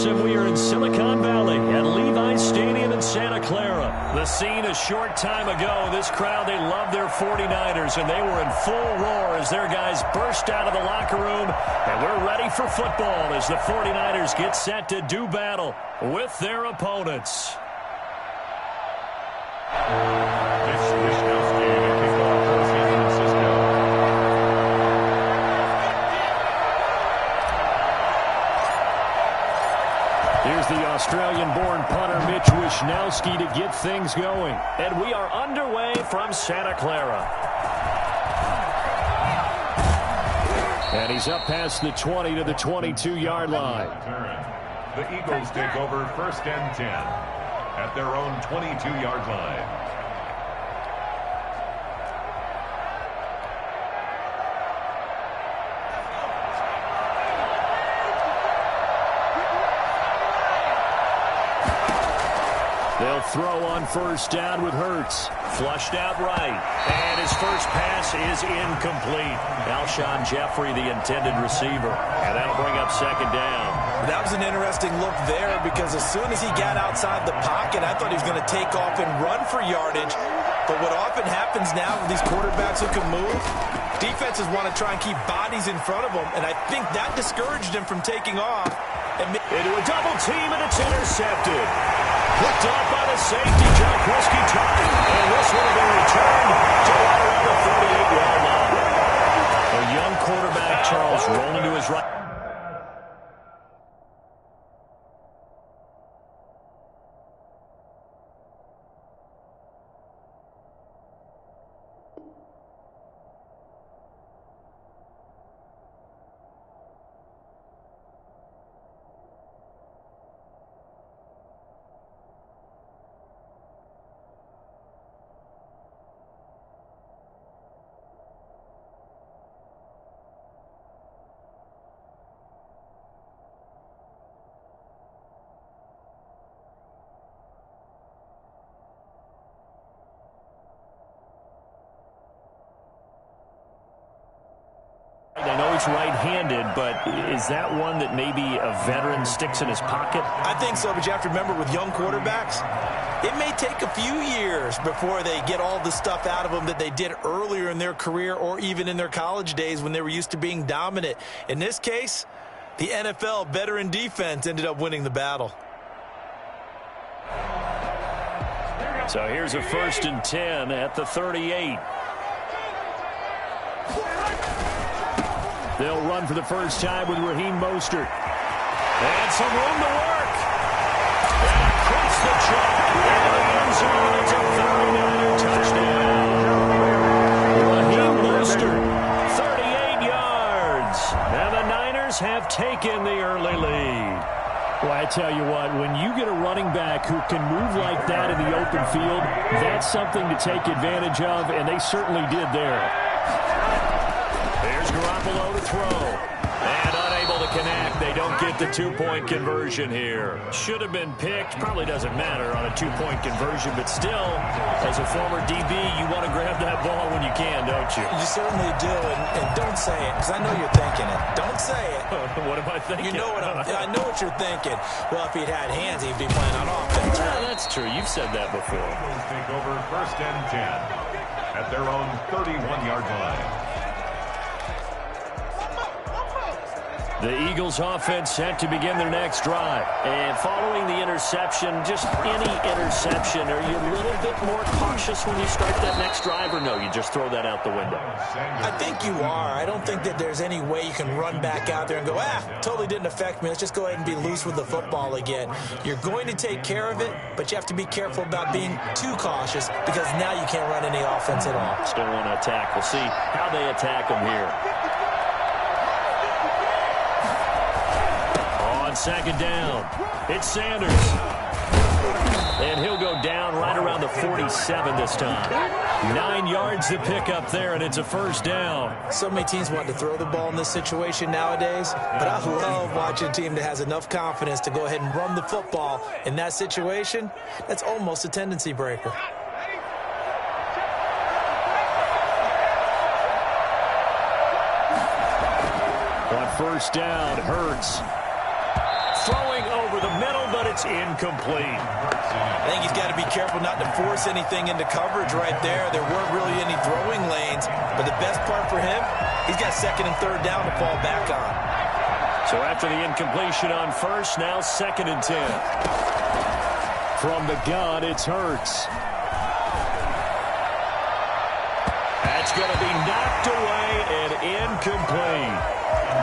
and we are in Silicon Valley at Levi's Stadium in Santa Clara. The scene a short time ago. This crowd, they love their 49ers, and they were in full roar as their guys burst out of the locker room. And we're ready for football as the 49ers get set to do battle with their opponents. Here's the Australian-born punter Mitch Wishnowsky to get things going. And we are underway from Santa Clara. And he's up past the 20 to the 22-yard line. The Eagles take over 1st and 10 at their own 22-yard line. They'll throw on 1st down with Hurts. Flushed out right. And his first pass is incomplete. Alshon Jeffrey, the intended receiver. And that'll bring up 2nd down. That was an interesting look there because as soon as he got outside the pocket, I thought he was going to take off and run for yardage. But what often happens now with these quarterbacks who can move, defenses want to try and keep bodies in front of them. And I think that discouraged him from taking off. Into a double team, and it's intercepted. Picked off by the safety, John Presky tied. And this one will be returned to right around the 48-yard line. A young quarterback, Charles, rolling to his right. I know he's right-handed, but is that one that maybe a veteran sticks in his pocket? I think so, but you have to remember with young quarterbacks, it may take a few years before they get all the stuff out of them that they did earlier in their career or even in their college days when they were used to being dominant. In this case, the NFL veteran defense ended up winning the battle. So here's a 1st and 10 at the 38. They'll run for the first time with Raheem Mostert. And some room to work. And across the chalk. In the end zone, it's a 39er touchdown. Raheem Mostert, 38 yards. And the Niners have taken the early lead. Well, I tell you what, when you get a running back who can move like that in the open field, that's something to take advantage of, and they certainly did there. There's Garoppolo to throw. And unable to connect. They don't get the 2-point conversion here. Should have been picked. Probably doesn't matter on a 2-point conversion, but still, as a former DB, you want to grab that ball when you can, don't you? You certainly do, and don't say it, because I know you're thinking it. Don't say it. What am I thinking? You know what I know what you're thinking. Well, if he'd had hands, he'd be playing on offense. Yeah, that's true. You've said that before. Eagles take over 1st and 10 at their own 31-yard line. The Eagles offense set to begin their next drive. And following the interception, just any interception, are you a little bit more cautious when you start that next drive, or no, you just throw that out the window? I think you are. I don't think that there's any way you can run back out there and go, totally didn't affect me. Let's just go ahead and be loose with the football again. You're going to take care of it, but you have to be careful about being too cautious because now you can't run any offense at all. Still want to attack. We'll see how they attack them here. On 2nd down, it's Sanders. And he'll go down right around the 47 this time. 9 yards to pick up there, and it's a 1st down. So many teams want to throw the ball in this situation nowadays, but I love watching a team that has enough confidence to go ahead and run the football. In that situation, that's almost a tendency breaker. On 1st down, Hurts. Throwing over the middle, but it's incomplete. I think he's got to be careful not to force anything into coverage right there. There weren't really any throwing lanes, but the best part for him, he's got second and third down to fall back on. So after the incompletion on first, now 2nd and 10. From the gun, it's Hurts. That's going to be knocked away and incomplete.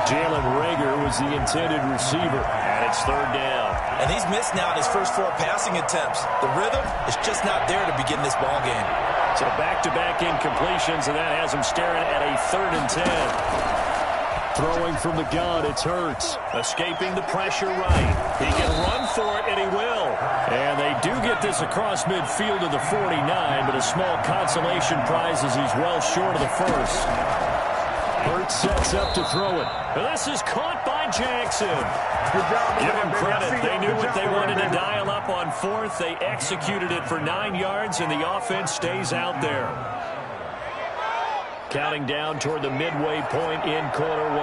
Jalen Reagor was the intended receiver, and it's 3rd down. And he's missed now in his first 4 passing attempts. The rhythm is just not there to begin this ball game. So back-to-back incompletions, and that has him staring at a 3rd and 10. Throwing from the gun, it's Hurts. Escaping the pressure right. He can run for it, and he will. And they do get this across midfield to the 49, but a small consolation prize as he's well short of the first. Hurts sets up to throw it. And this is caught by Jackson. Give him credit. They knew what they wanted to dial up on 4th. They executed it for 9 yards, and the offense stays out there. Counting down toward the midway point in quarter 1.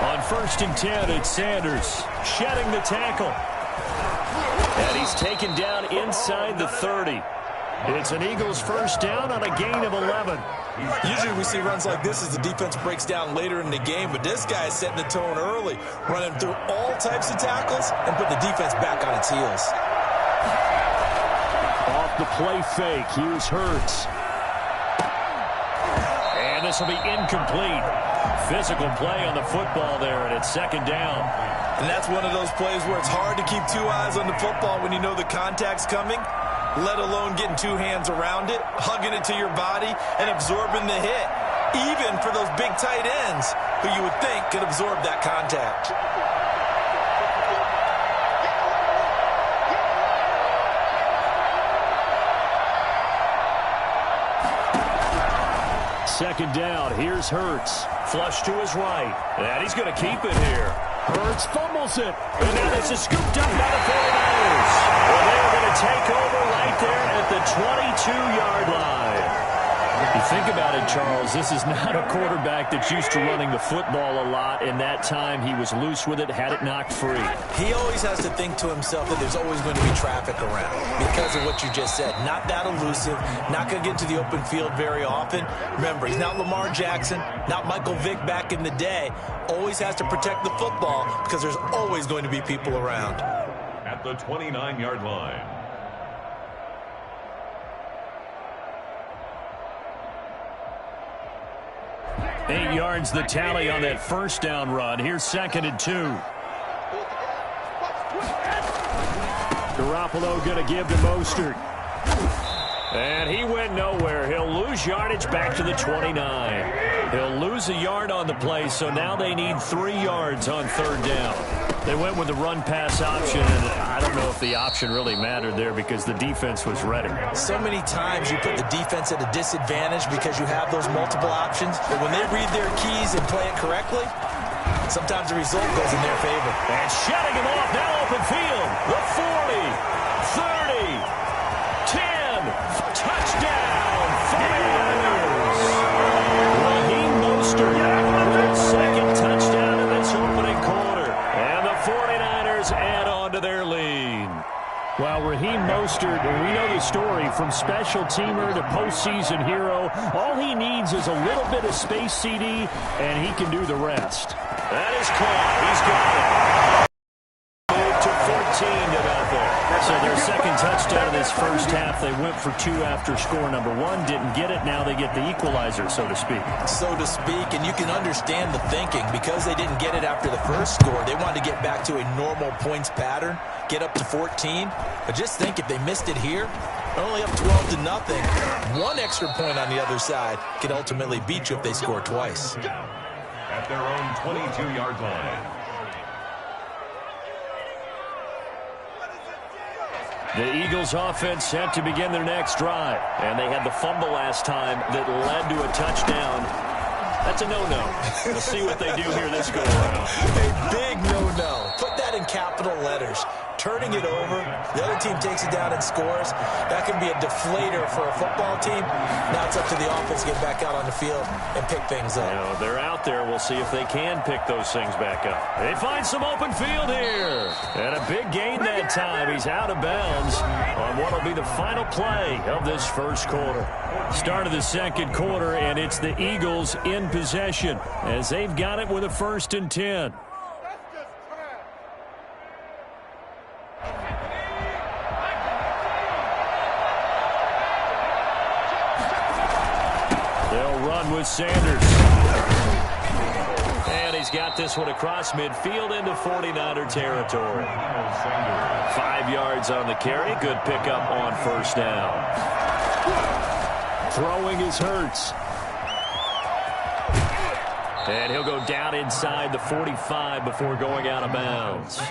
On 1st and 10, it's Sanders shedding the tackle. And he's taken down inside the 30. It's an Eagles first down on a gain of 11. Usually we see runs like this as the defense breaks down later in the game, but this guy is setting the tone early, running through all types of tackles and put the defense back on its heels. Off the play fake, here's Hurts. And this will be incomplete. Physical play on the football there, and it's 2nd down. And that's one of those plays where it's hard to keep 2 eyes on the football when you know the contact's coming, let alone getting 2 hands around it, hugging it to your body, and absorbing the hit, even for those big tight ends who you would think could absorb that contact. Second down, here's Hurts. Flush to his right, and he's going to keep it here. Hurts fumbles it, and now this is scooped up by the 49ers. Well, they're going to take over right there at the 22-yard line. You think about it, Charles, this is not a quarterback that's used to running the football a lot. In that time, he was loose with it, had it knocked free. He always has to think to himself that there's always going to be traffic around because of what you just said. Not that elusive, not going to get to the open field very often. Remember, he's not Lamar Jackson, not Michael Vick back in the day. Always has to protect the football because there's always going to be people around. At the 29-yard line. Eight yards the tally on that first down run. Here's 2nd and 2. Garoppolo going to give to Mostert. And he went nowhere. He'll lose yardage back to the 29. He'll lose a yard on the play, so now they need 3 yards on 3rd down. They went with the run-pass option, and I don't know if the option really mattered there because the defense was ready. So many times you put the defense at a disadvantage because you have those multiple options, but when they read their keys and play it correctly, sometimes the result goes in their favor. And shutting him off, now open field. The 40, 30, 10, touchdown, 49ers. Raheem Mostert with his 2nd touchdown in this opening quarter. And the 49ers add on to their lead. Well, Raheem Mostert, we know the story, from special teamer to postseason hero. All he needs is a little bit of space, CD, and he can do the rest. That is caught. He's got it. Move to 14-0. So their 2nd touchdown of this first half. They went for 2 after score number 1. Didn't get it. Now they get the equalizer, so to speak. So to speak, and you can understand the thinking. Because they didn't get it after the first score, they wanted to get back to a normal points pattern, get up to 14. But just think, if they missed it here, only up 12-0, 1 extra point on the other side could ultimately beat you if they score twice. At their own 22-yard line. The Eagles offense set to begin their next drive. And they had the fumble last time that led to a touchdown. That's a no-no. We'll see what they do here this go-around. A big no-no. Put that in capital letters. turning it over. The other team takes it down and scores. That can be a deflator for a football team. Now it's up to the offense to get back out on the field and pick things up. You know, they're out there. We'll see if they can pick those things back up. They find some open field here. And a big gain that time. He's out of bounds on what will be the final play of this first quarter. Start of the second quarter, and it's the Eagles in possession as they've got it with a 1st and 10. They'll run with Sanders. And he's got this one across midfield into 49er territory. 5 yards on the carry. Good pickup on 1st down. Throwing is Hurts. And he'll go down inside the 45 before going out of bounds.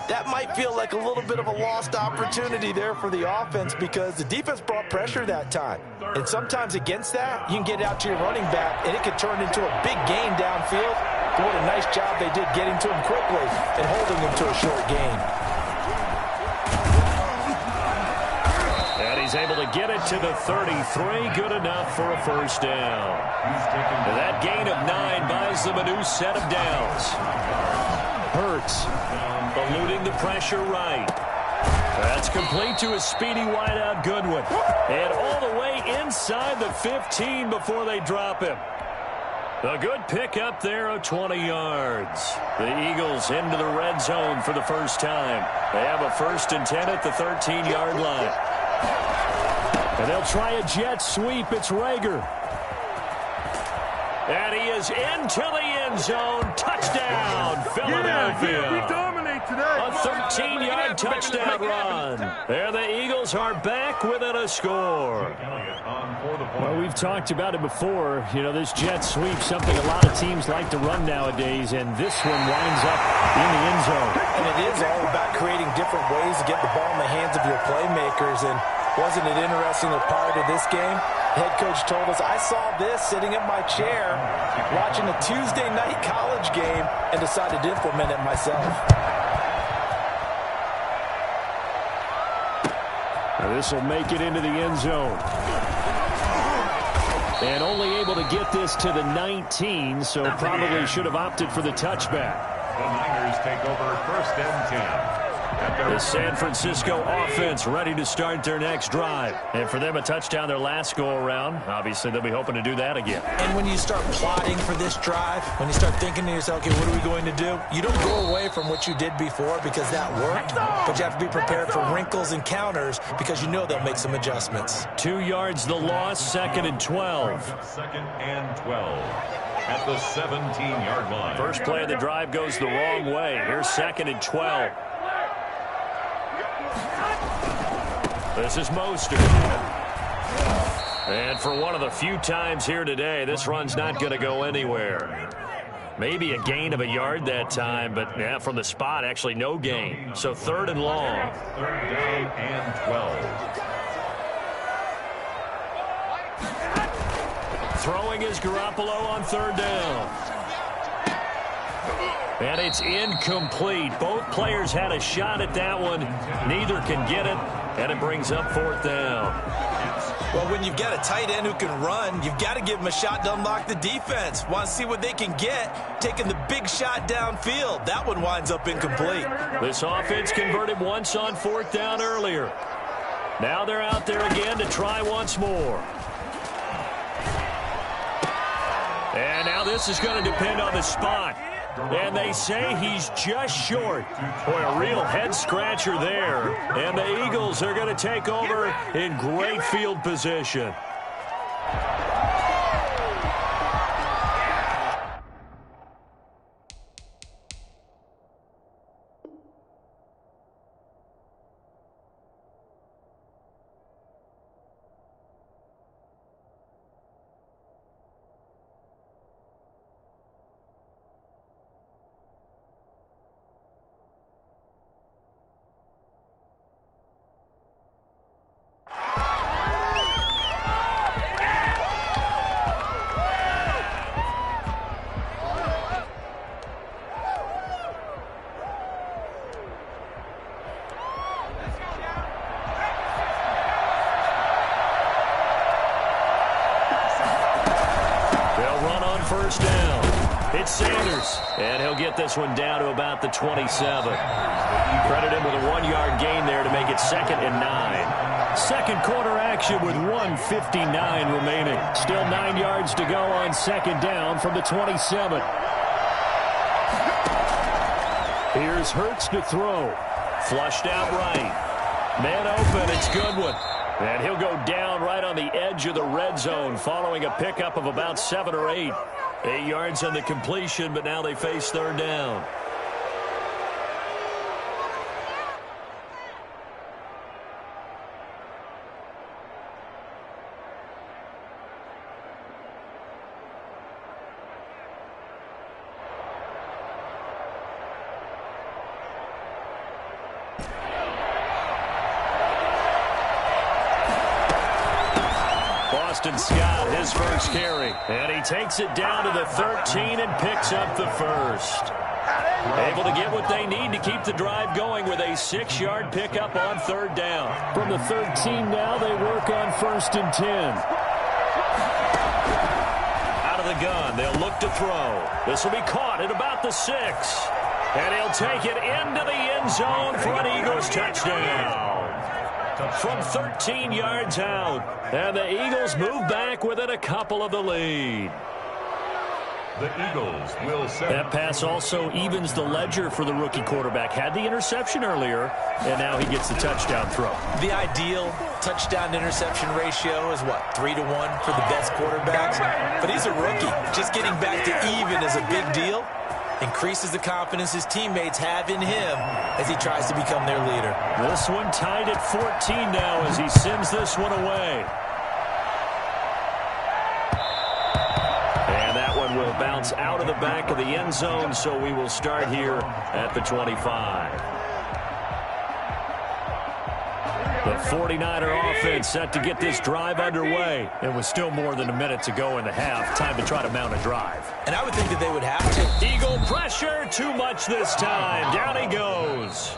That might feel like a little bit of a lost opportunity there for the offense because the defense brought pressure that time. And sometimes against that, you can get out to your running back, and it could turn into a big gain downfield. But what a nice job they did getting to him quickly and holding him to a short gain. He's able to get it to the 33. Good enough for a 1st down. And that gain of 9 buys them a new set of downs. Hurts eluding the pressure right. That's complete to a speedy wideout Goodwin. And all the way inside the 15 before they drop him. A good pick up there of 20 yards. The Eagles into the red zone for the first time. They have a 1st and 10 at the 13-yard line. And they'll try a jet sweep. It's Rager. And he is into the end zone. Touchdown, Philadelphia. Yeah, we dominate today. A 13-yard touchdown run. And the Eagles are back within a score. Well, we've talked about it before. You know, this jet sweep, something a lot of teams like to run nowadays, and this one winds up in the end zone. And it is all about creating different ways to get the ball in the hands of your playmakers. And wasn't it interesting that prior to this game, the head coach told us, I saw this sitting in my chair watching a Tuesday night college game and decided to implement it myself. Now this will make it into the end zone. And only able to get this to the 19, so probably should have opted for the touchback. The Niners take over 1st and 10. The San Francisco offense ready to start their next drive. And for them, a touchdown their last go-around. Obviously, they'll be hoping to do that again. And when you start plotting for this drive, when you start thinking to yourself, okay, what are we going to do? You don't go away from what you did before because that worked, but you have to be prepared for wrinkles and counters because you know they'll make some adjustments. 2 yards the loss, 2nd and 12. 2nd and 12 at the 17-yard line. First play of the drive goes the wrong way. Here's 2nd and 12. This is Mostert. And for one of the few times here today, this run's not going to go anywhere. Maybe a gain of a yard that time, but yeah, from the spot, actually no gain. So 3rd and long. 3rd down and 12. Throwing is Garoppolo on 3rd down. And it's incomplete. Both players had a shot at that one. Neither can get it, and it brings up 4th down. Well, when you've got a tight end who can run, you've got to give him a shot to unlock the defense. Want to see what they can get, taking the big shot downfield. That one winds up incomplete. This offense converted once on 4th down earlier. Now they're out there again to try once more. And now this is going to depend on the spot. And they say he's just short. Boy, a real head-scratcher there. And the Eagles are going to take over in great field position. first down. It's Sanders, and he'll get this one down to about the 27. Credit him with a 1-yard gain there to make it 2nd and 9. Second quarter action with 1:59 remaining. Still 9 yards to go on 2nd down from the 27. Here's Hurts to throw. Flushed out right. Man open, it's Goodwin. And he'll go down right on the edge of the red zone following a pickup of about 7 or 8. 8 yards on the completion, but now they face 3rd down. Scott, his first carry. And he takes it down to the 13 and picks up the first. Able to get what they need to keep the drive going with a 6-yard pickup on 3rd down. From the 13 now, they work on 1st and 10. Out of the gun, they'll look to throw. This will be caught at about the 6. And he'll take it into the end zone for an Eagles touchdown. From 13 yards out. And the Eagles move back within a couple of the lead. The Eagles will set. That pass also evens the ledger for the rookie quarterback. Had the interception earlier, and now he gets the touchdown throw. The ideal touchdown-interception ratio is, what, 3-to-1 for the best quarterbacks? But he's a rookie. Just getting back to even is a big deal. Increases the confidence his teammates have in him as he tries to become their leader. This one tied at 14 now as he sends this one away. And that one will bounce out of the back of the end zone, so we will start here at the 25. The 49er offense set to get this drive underway. It was still more than a minute to go in the half. Time to try to mount a drive. And I would think that they would have to. Eagle pressure, too much this time. Down he goes.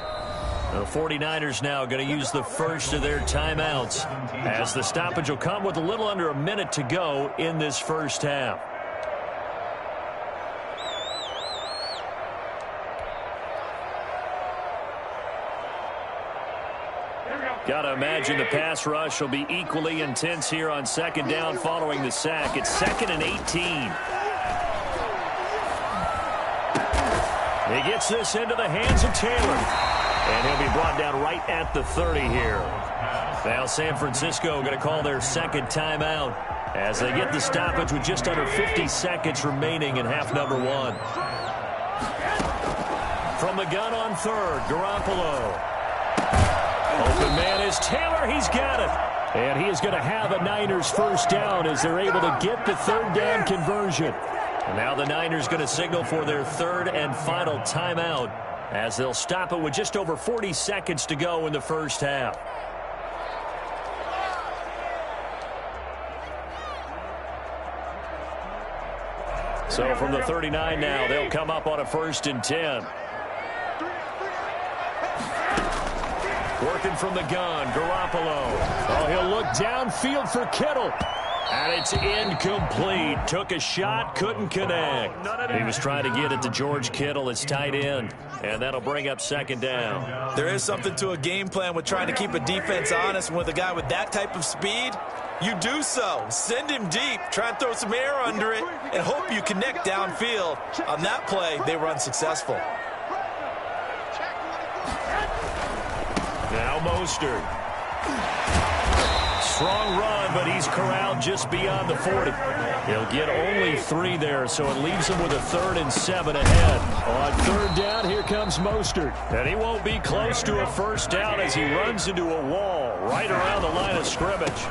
The 49ers now going to use the first of their timeouts as the stoppage will come with a little under a minute to go in this first half. Got to imagine the pass rush will be equally intense here on 2nd down following the sack. It's 2nd and 18. He gets this into the hands of Taylor. And he'll be brought down right at the 30 here. Now San Francisco going to call their 2nd timeout as they get the stoppage with just under 50 seconds remaining in half number 1. From the gun on 3rd, Garoppolo. Open man is Taylor. He's got it. And he is going to have a Niners first down as they're able to get the 3rd down conversion. And now the Niners going to signal for their 3rd and final timeout as they'll stop it with just over 40 seconds to go in the first half. So from the 39 now, they'll come up on a 1st and 10. Working from the gun, Garoppolo. Oh, he'll look downfield for Kittle. And it's incomplete. Took a shot, couldn't connect. He was trying to get it to George Kittle, his tight end. And that'll bring up 2nd down. There is something to a game plan with trying to keep a defense honest. With a guy with that type of speed, you do so. Send him deep. Try and throw some air under it and hope you connect downfield. On that play, they were unsuccessful. Now Mostert. Strong run, but he's corralled just beyond the 40. He'll get only 3 there, so it leaves him with a 3rd and 7 ahead. On 3rd down, here comes Mostert. And he won't be close to a first down as he runs into a wall right around the line of scrimmage.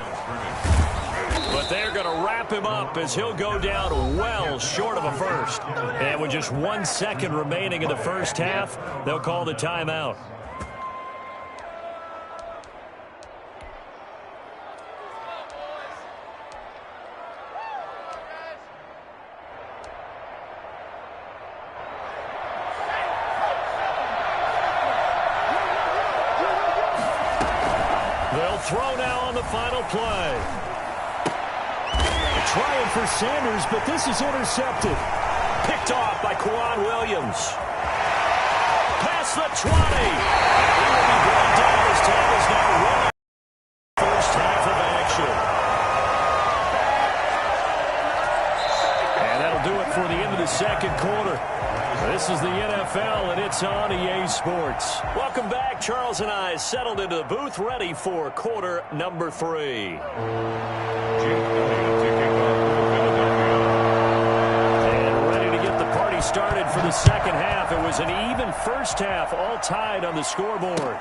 But they're going to wrap him up as he'll go down well short of a first. And with just 1 second remaining in the first half, they'll call the timeout. They'll throw now on the final play. trying for Sanders, but this is intercepted. Picked off by Quan Williams. Past the 20. He will be brought down as time is now running. First half of action. And that'll do it for the end of the second quarter. This is the NFL, and it's on EA Sports. Welcome back. Charles and I settled into the booth, ready for quarter number 3. And ready to get the party started for the second half. It was an even first half, all tied on the scoreboard.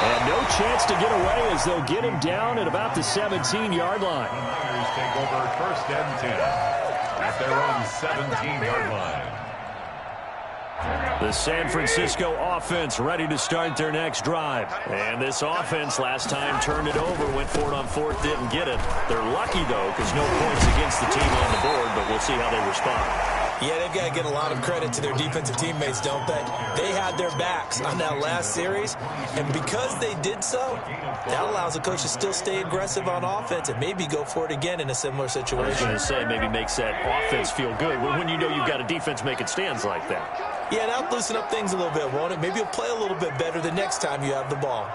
And no chance to get away as they'll get him down at about the 17-yard line. Take over first and 10 at their own 17-yard line. The San Francisco offense ready to start their next drive. And this offense last time turned it over, went for it on fourth, didn't get it. They're lucky, though, because no points against the team on the board, but we'll see how they respond. Yeah, they've got to get a lot of credit to their defensive teammates, don't they? They had their backs on that last series, and because they did so, that allows the coach to still stay aggressive on offense and maybe go for it again in a similar situation. I was going to say, maybe makes that offense feel good when you know you've got a defense making stands like that. Yeah, that'll loosen up things a little bit, won't it? Maybe you'll play a little bit better the next time you have the ball.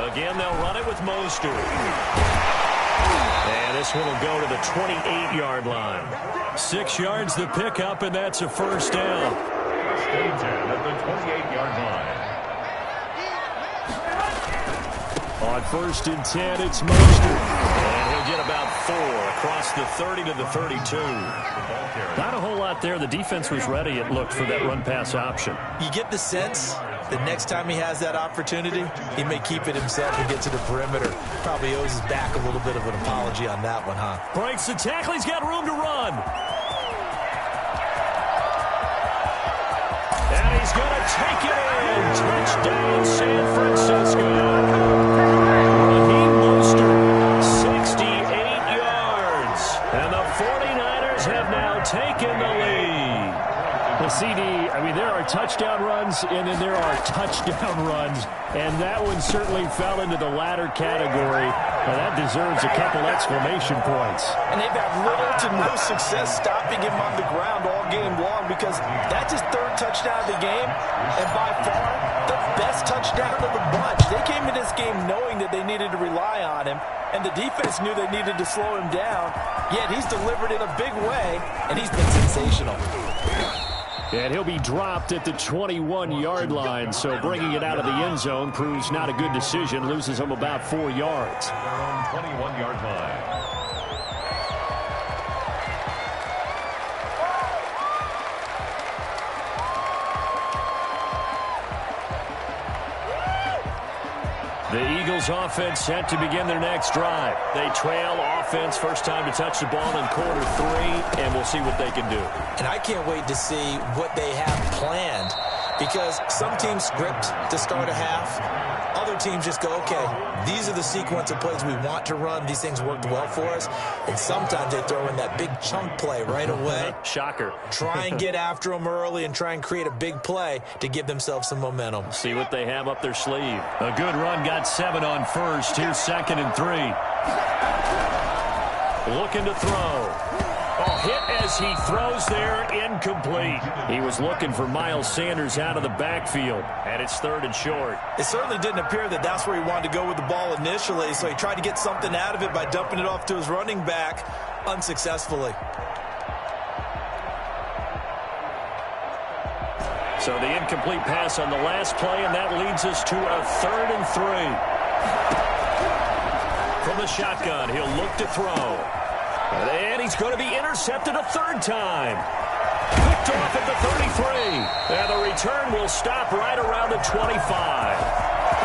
Again, they'll run it with Mostert. And this one will go to the 28-yard line. 6 yards the pickup, and that's a first down. First and 10 at the 28-yard line. On first and 10, it's Mostert. And he'll get about 4 across the 30 to the 32. Not a whole lot there. The defense was ready, it looked, for that run-pass option. You get the sense that next time he has that opportunity, he may keep it himself and get to the perimeter. Probably owes his back a little bit of an apology on that one, huh? Breaks the tackle. He's got room to run. And he's going to take it in. Touchdown, San Francisco. Raheem Mostert, 68 yards. And the 49ers have now taken the lead. The CD, I mean, there are touchdown runs, and then there are touchdown runs, and that one certainly fell into the latter category. Now, that deserves a couple exclamation points. And they've had little to no success stopping him on the ground all game long because that's his third touchdown of the game, and by far the best touchdown of the bunch. They came in this game knowing that they needed to rely on him, and the defense knew they needed to slow him down, yet he's delivered in a big way, and he's been sensational. And he'll be dropped at the 21-yard line, so bringing it out of the end zone proves not a good decision, loses him about 4 yards. Their own 21-yard line. The Eagles offense set to begin their next drive. They trail offense, first time to touch the ball in quarter 3, and we'll see what they can do. And I can't wait to see what they have planned because some teams script to start a half. Other teams just go, okay, these are the sequence of plays we want to run. These things worked well for us. And sometimes they throw in that big chunk play right away. Shocker. Try and get after them early and try and create a big play to give themselves some momentum. See what they have up their sleeve. A good run, got 7 on first. Here's 2nd and 3. Looking to throw. Oh, hit as he throws there, incomplete. He was looking for Miles Sanders out of the backfield, and it's 3rd and short. It certainly didn't appear that that's where he wanted to go with the ball initially, so he tried to get something out of it by dumping it off to his running back unsuccessfully. So the incomplete pass on the last play, and that leads us to a 3rd and 3. From the shotgun, he'll look to throw. And he's going to be intercepted a 3rd time. Picked off at the 33. And the return will stop right around the 25.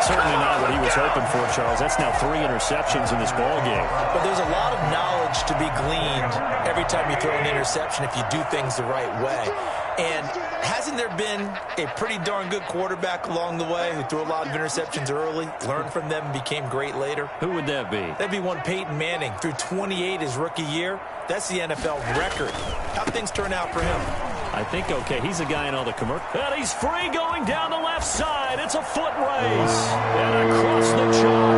Certainly not what he was hoping for, Charles. That's now 3 interceptions in this ballgame. But there's a lot of knowledge to be gleaned every time you throw an interception if you do things the right way. And hasn't there been a pretty darn good quarterback along the way who threw a lot of interceptions early, learned from them, and became great later? Who would that be? That'd be one Peyton Manning. Threw 28 his rookie year. That's the NFL record. How'd things turn out for him? I think, okay, he's a guy in all the commercials. And he's free going down the left side. It's a foot race. And across the chalk.